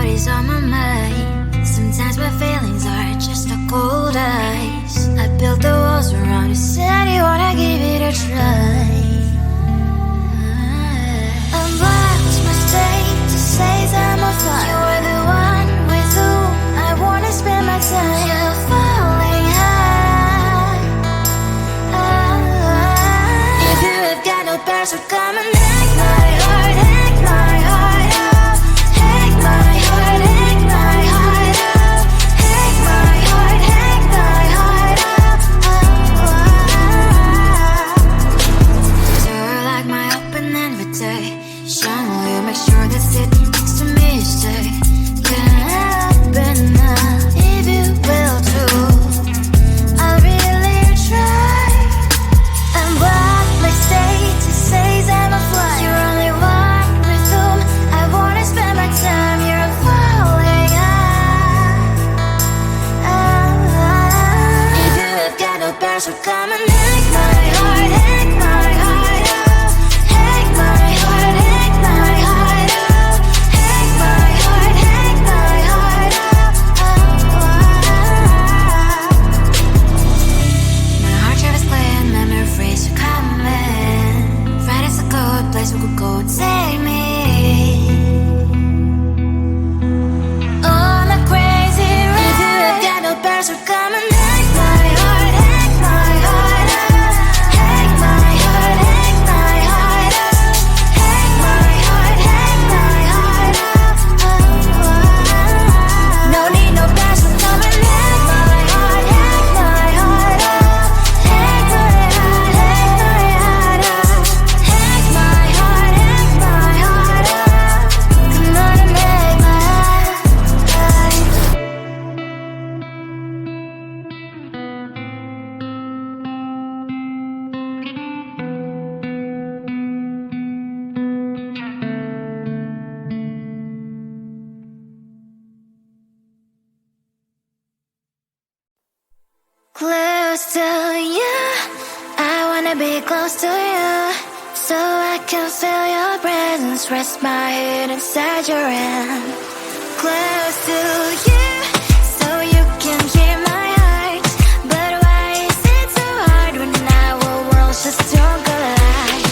what is on my mind. Sometimes my feelings are just a cold ice. I built the walls around you, said you wanna give it a try. I'm lost, mistake to say I'm a fly. You are the one with whom I wanna spend my time. You're falling high. If you have got no past, so come and hack my heart, hack my heart up. Hack my heart, hack my heart up. Hack my heart, hack my heart up. You're like my open invitation. Will you make sure that sitting next to me you stay? Can happen now, if you will too. I'll really try. And what my state to say I'm a fly. You're only one with whom I wanna spend my time. You're falling high. If you have got no past, so come and hack my heart, hack my heart up. Hack my heart, hack my heart up. Hack my heart, hack my heart up. My heart travels playing memories are coming. Friday's a good place we could go and take me. On a crazy ride. If you have got no past, so come and hack my heart, hack my heart up. Hack my heart, hack my heart up. Hack my heart, hack my heart up. No need no past, so come and hack my heart, hack my heart up. Hack my heart, hack my heart up. Hack my heart, hack my heart up. Come on and make my heart. Close to you, I wanna be close to you, so I can feel your presence. Rest my head inside your hand. Close to you, so you can hear my heart. But why is it so hard when our worlds just don't collide?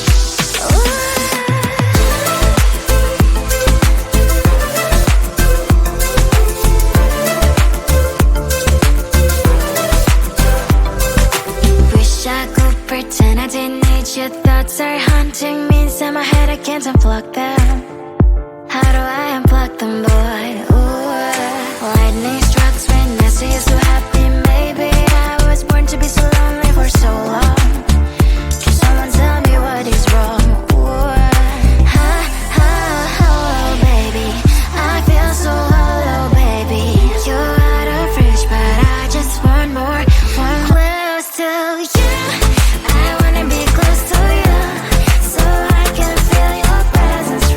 Wish I could pretend I didn't need your thoughts are haunting me inside my head. I can't unplug them. How do I unplug them, boy? Ooh, lightning strikes when I see you so happy. Maybe I was born to be so lonely for so long. Can someone tell me what is wrong? Ooh, hello, baby. I feel so hollow, baby. You're out of reach, but I just want more. One close to you. I wanna be close to you, so I can feel your presence.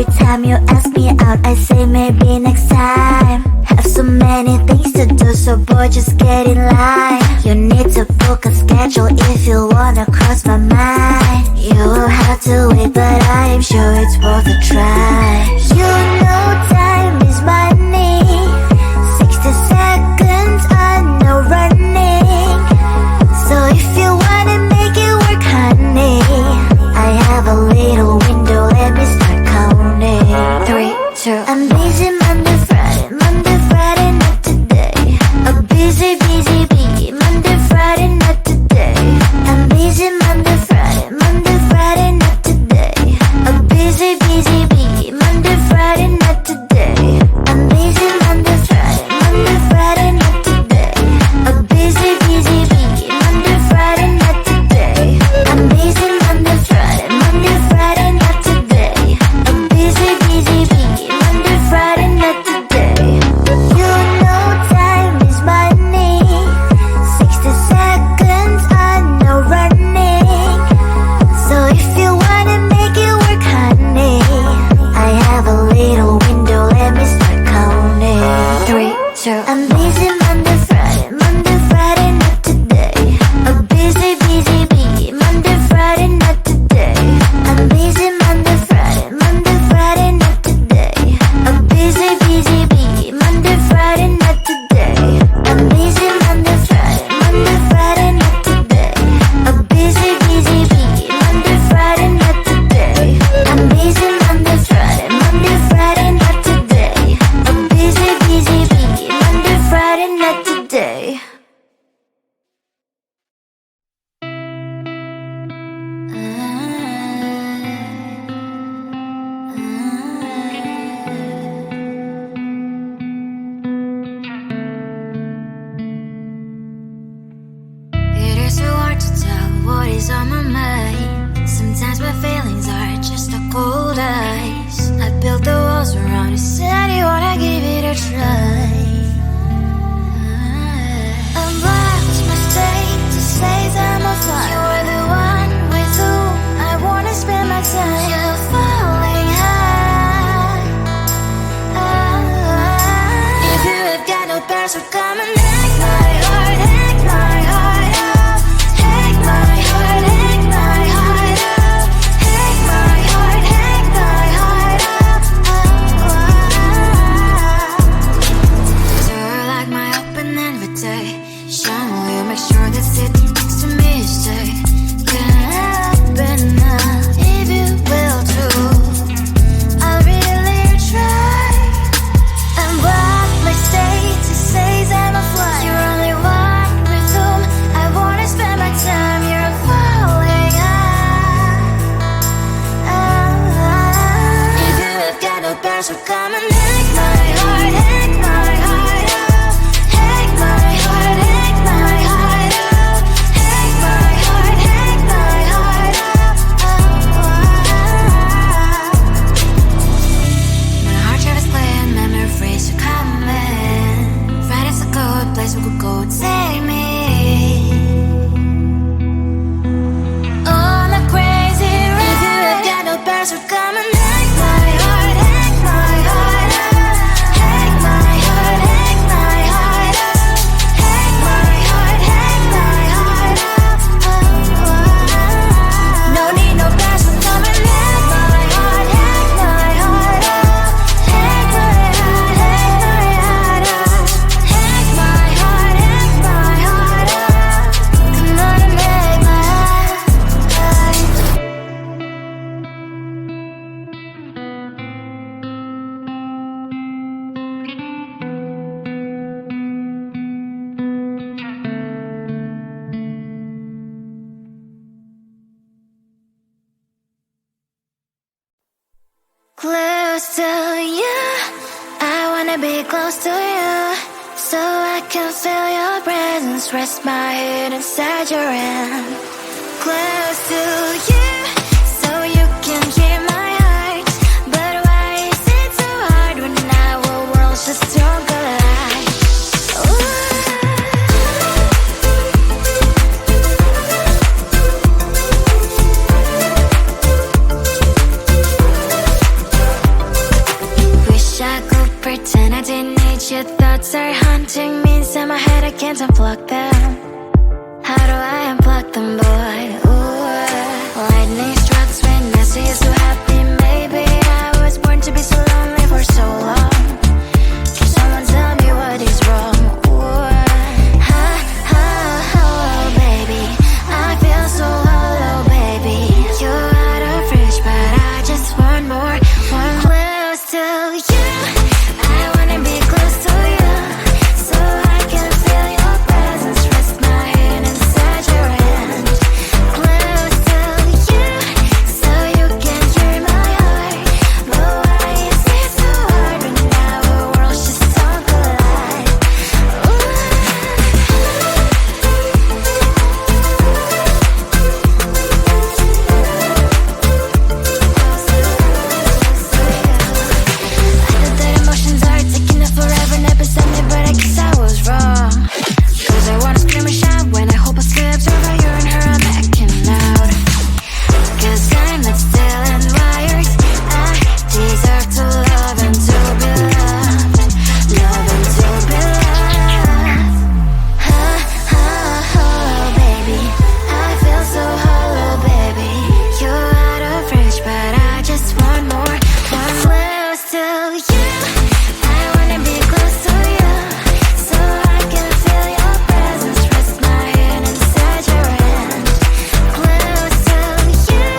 Every time you ask me out, I say maybe next time. Have so many things to do, so boy, just get in line. You need to book a schedule if you wanna cross my mind. You will have to wait, but I am sure it's worth a try. You know time is money. 60 seconds on no running. So if you wanna make it work, honey, I have a little window, let me start counting. 3, 2, I'm busy Monday, Friday, not today. A busy, bee, Monday, Friday, not today. I'm busy Monday, Friday, not today. A busy, bee, Monday, Friday, not today. I'm busy Monday, Friday, not today. A busy, bee, Monday, Friday, not today. I'm busy Monday, Friday, not today. A busy, bee, Monday, Friday, not today. You know time is money. 60 seconds on no running. So if you wanna make it work, honey, I have a little window, let me start counting. 3, 2, I'm busy Monday, Friday, not today. A busy, bee, Monday, Friday, not today. I'm busy Monday, Friday, not today. A busy, bee, Monday, Friday, not today. I'm busy Monday, Friday, not today. A busy, bee, Monday, Friday, not today. I'm busy Monday, Friday, not today. A busy, bee, Monday, Friday, not today. It is so hard to tell what is on my mind. Sometimes my feelings are just a cold ice. I built the walls around you, said you wanna give it a try. I've lost my state to say that I'm fine. You are the one with whom I wanna spend my time. You're falling high. If you have got no past, so come and hack my heart, hack my heart out. Hack my heart, hack my heart out. Hack my heart, hack my heart out. You're like my open invitation. Will you make sure that sitting next to me stay? Can happen now if you will too. I'll really try. And what my status says I'm a fly. You're only one with whom I wanna spend my time. You're falling high. If you have got no past, so come and hack my heart, hack my heart out. Hack my heart, hack my heart out. Hack my heart, hack my heart out. My heart travels playing memories are coming. Friday's a good place we could go and take me. On a crazy ride. If you have got no past, so come and hack my heart, hack my heart out. Hack my heart, hack my heart out. Hack my heart, hack my heart out. No need no past, so come and hack my heart, hack my heart out. Hack my heart, hack my heart out. Hack my heart, hack my heart out. Come on and hack my heart. Close to you, I wanna be close to you, so I can feel your presence. Rest my head inside your hand. Close to you, so you can hear my heart. But why is it so hard when our worlds just don't collide? Ooh. teenage your thoughts are haunting me inside my head, I can't unplug them. How do I unplug them, boy? Ooh, lightning strikes when I see you so happy. Maybe I was born to be so lonely for so long. Can someone tell me what is wrong? Ooh, baby, I feel so hollow, baby. You're out of reach, but I just want more, want close to you. I wanna be close to you, so I can feel your presence. Rest my head inside your hand. Close to you, so you can hear my heart. But why is it so hard when our worlds just don't collide? I know that emotions are taking up forever, never beside me, but I guess I was wrong. Cause I wanna scream and shout when I hope I slips over you and her, I'm backing out. Cause I'm not still in wires. I deserve to love and to be loved. Love and to be loved. Baby, I feel so hollow, baby. You're out of reach, but I just want more, want close to you. I wanna be close to you, so I can feel your presence. Rest my head inside your hand. Close to you,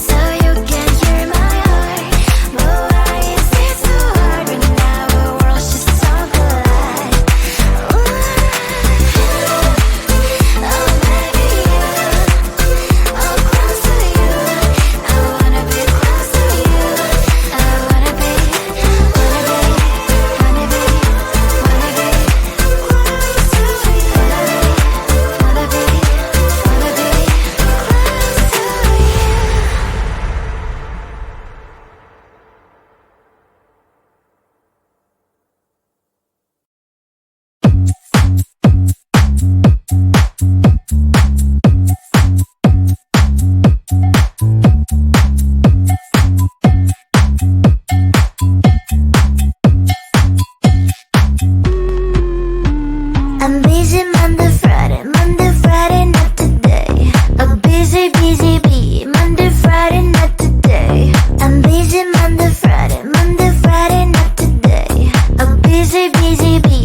so you can hear my heart. But why is it so hard when our worlds just don't collide? Oh baby, oh close to you. I wanna be close to you. I wanna be, wanna be, wanna be, wanna be close to you. Wanna be, wanna be close to you. I'm busy Monday, Friday, not today. A busy, busy bee. Monday, Friday, not today. I'm busy Monday, Friday, not today. A busy, busy bee.